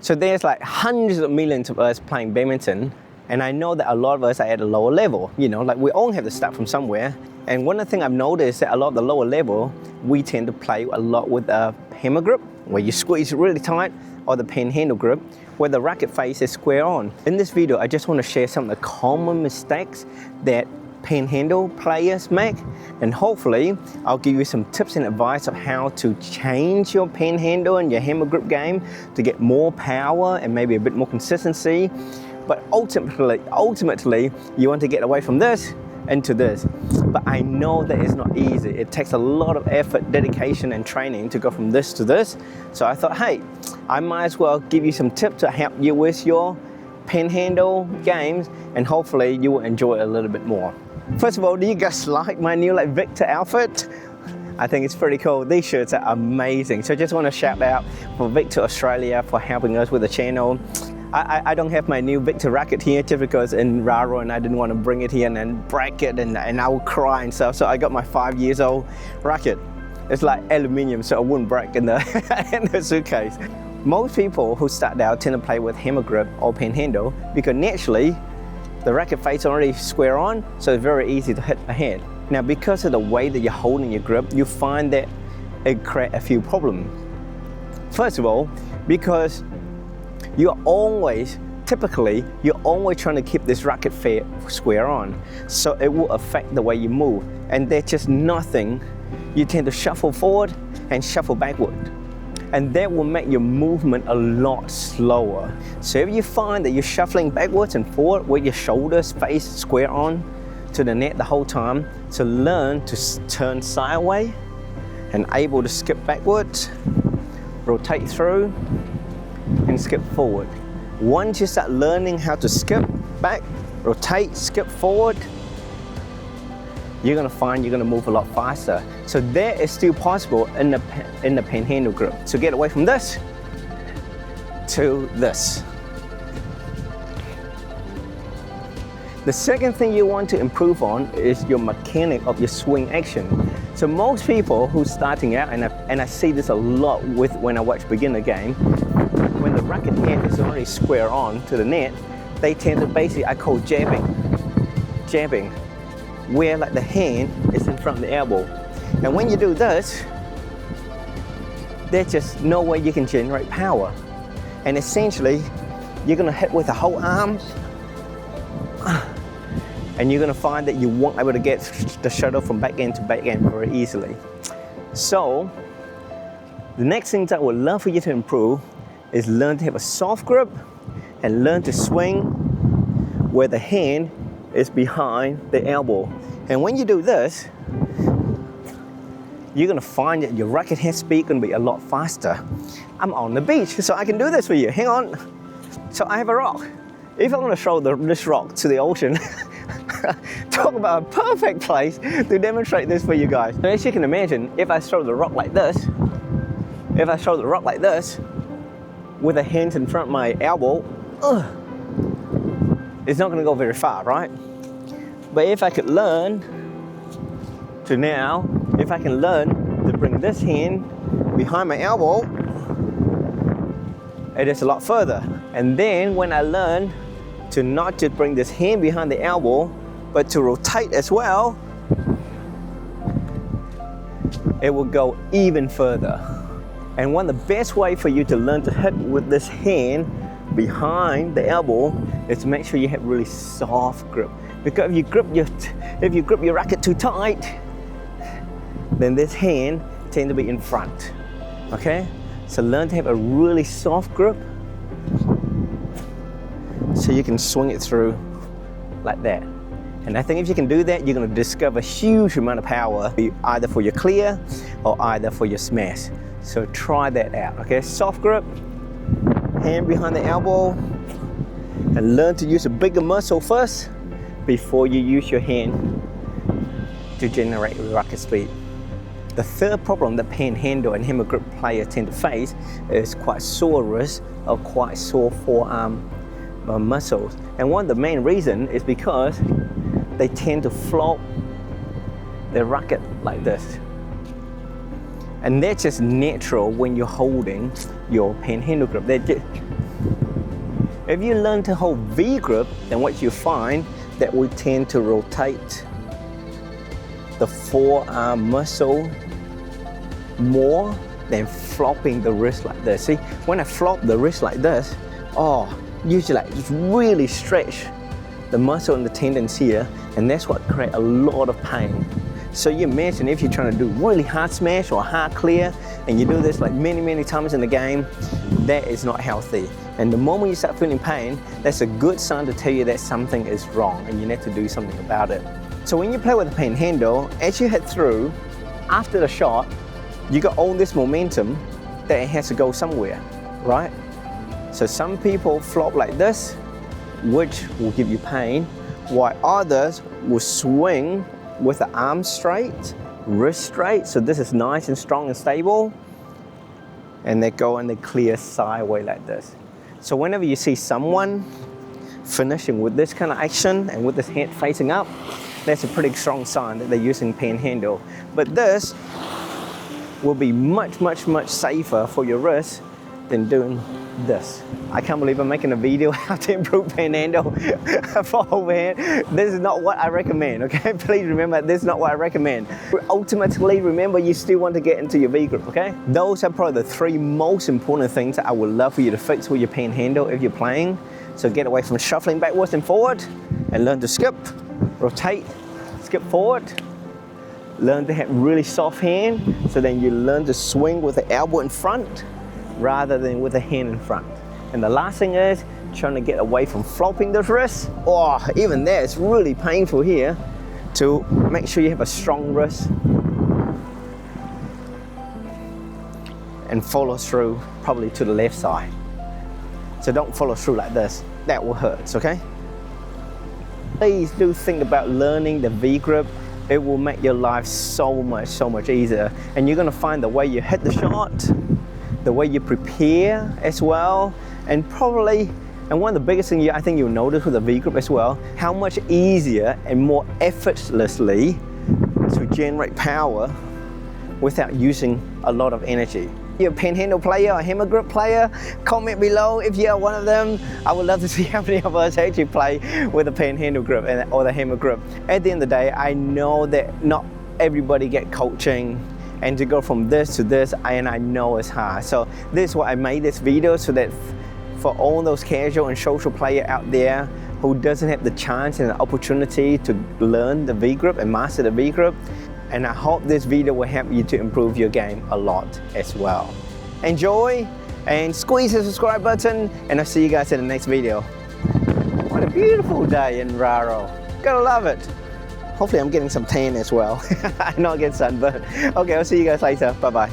So there's like hundreds of millions of us playing badminton, and I know that a lot of us are at a lower level. You know, like we all have to start from somewhere. And one of the things I've noticed is that a lot of the lower level, we tend to play a lot with a hammer grip, where you squeeze really tight, or the panhandle grip, where the racket face is square on. In this video, I just want to share some of the common mistakes that panhandle players make, and hopefully I'll give you some tips and advice of how to change your panhandle and your hammer grip game to get more power and maybe a bit more consistency. But ultimately, you want to get away from this into this. But I know that it's not easy. It takes a lot of effort, dedication, and training to go from this to this. So I thought, hey, I might as well give you some tips to help you with your panhandle games, and hopefully you will enjoy it a little bit more. First of all, do you guys like my new Victor outfit? I think it's pretty cool. These shirts are amazing. So I just want to shout out for Victor Australia for helping us with the channel. I don't have my new Victor racket here just because in Raro, and I didn't want to bring it here and then break it and I would cry and stuff. So I got my 5 years old racket. It's like aluminium, so it wouldn't break in the suitcase. Most people who start out tend to play with hammer grip or panhandle because naturally the racket face already square on, so it's very easy to hit ahead. Now, because of the way that you're holding your grip, you find that it creates a few problems. First of all, because you're always trying to keep this racket face square on, so it will affect the way you move. And there's just nothing. You tend to shuffle forward and shuffle backward, and that will make your movement a lot slower. So if you find that you're shuffling backwards and forward with your shoulders face square on to the net the whole time, so learn to turn sideways and able to skip backwards, rotate through, and skip forward. Once you start learning how to skip back, rotate, skip forward, you're gonna find you're gonna move a lot faster. So that is still possible in the panhandle grip. So get away from this to this. The second thing you want to improve on is your mechanic of your swing action. So most people who starting out, and I see this a lot with when I watch beginner game, when the racket head is already square on to the net, they tend to basically, I call jabbing, where like the hand is in front of the elbow. And when you do this, there's just no way you can generate power. And essentially, you're gonna hit with the whole arm, and you're gonna find that you won't be able to get the shuttle from backhand to backhand very easily. So, the next thing that I would love for you to improve is learn to have a soft grip and learn to swing where the hand is behind the elbow. And when you do this, you're gonna find that your racket head speed gonna be a lot faster. I'm on the beach, so I can do this for you. Hang on. So I have a rock. If I want to throw this rock to the ocean, talk about a perfect place to demonstrate this for you guys. So as you can imagine, if I throw the rock like this, with the hands in front of my elbow, it's not gonna go very far, right? But if I could learn to bring this hand behind my elbow, it is a lot further. And then when I learn to not just bring this hand behind the elbow, but to rotate as well, it will go even further. And one of the best way for you to learn to hit with this hand behind the elbow is to make sure you have really soft grip. Because if you grip your racket too tight, then this hand tends to be in front. Okay? So learn to have a really soft grip so you can swing it through like that. And I think if you can do that, you're going to discover a huge amount of power, either for your clear or either for your smash. So try that out, okay? Soft grip, hand behind the elbow, and learn to use a bigger muscle first before you use your hand to generate racket speed. The third problem that panhandle and hammer grip players tend to face is quite sore wrist or quite sore forearm muscles. And one of the main reasons is because they tend to float their racket like this. And that's just natural when you're holding your panhandle grip. If you learn to hold V grip, then what you find that we tend to rotate the forearm muscle more than flopping the wrist like this. See, when I flop the wrist like this, usually I just really stretch the muscle and the tendons here, and that's what creates a lot of pain. So you imagine if you're trying to do really hard smash or hard clear, and you do this like many times in the game, that is not healthy. And the moment you start feeling pain, that's a good sign to tell you that something is wrong and you need to do something about it. So when you play with the panhandle, as you hit through, after the shot, you got all this momentum that it has to go somewhere, right? So some people flop like this, which will give you pain, while others will swing with the arm straight, wrist straight, so this is nice and strong and stable, and they go and they clear sideways like this. So whenever you see someone finishing with this kind of action and with this head facing up, that's a pretty strong sign that they're using panhandle. But this will be much safer for your wrist than doing this. I can't believe I'm making a video how to improve panhandle for overhand. This is not what I recommend, okay? Please remember, this is not what I recommend. Ultimately, remember, you still want to get into your V grip, okay? Those are probably the 3 most important things that I would love for you to fix with your panhandle if you're playing. So get away from shuffling backwards and forward, and learn to skip, rotate, skip forward. Learn to have really soft hand, so then you learn to swing with the elbow in front rather than with the hand in front. And the last thing is trying to get away from flopping the wrist. Even there, it's really painful here, to make sure you have a strong wrist and follow through probably to the left side. So don't follow through like this, that will hurt, okay? Please do think about learning the V grip. It will make your life so much easier. And you're gonna find the way you hit the shot, the way you prepare as well, and one of the biggest things I think you'll notice with the V grip as well, how much easier and more effortlessly to generate power without using a lot of energy. You're a panhandle player or hammer grip player? Comment below if you are one of them. I would love to see how many of us actually play with a panhandle grip or the hammer grip. At the end of the day, I know that not everybody get coaching, and to go from this to this, and I know it's hard. So this is why I made this video, so that for all those casual and social players out there who doesn't have the chance and the opportunity to learn the V grip and master the V grip, and I hope this video will help you to improve your game a lot as well. Enjoy and squeeze the subscribe button, and I'll see you guys in the next video. What a beautiful day in Raro. Gotta love it. Hopefully I'm getting some tan as well. Not get sunburned. Okay, I'll see you guys later. Bye-bye.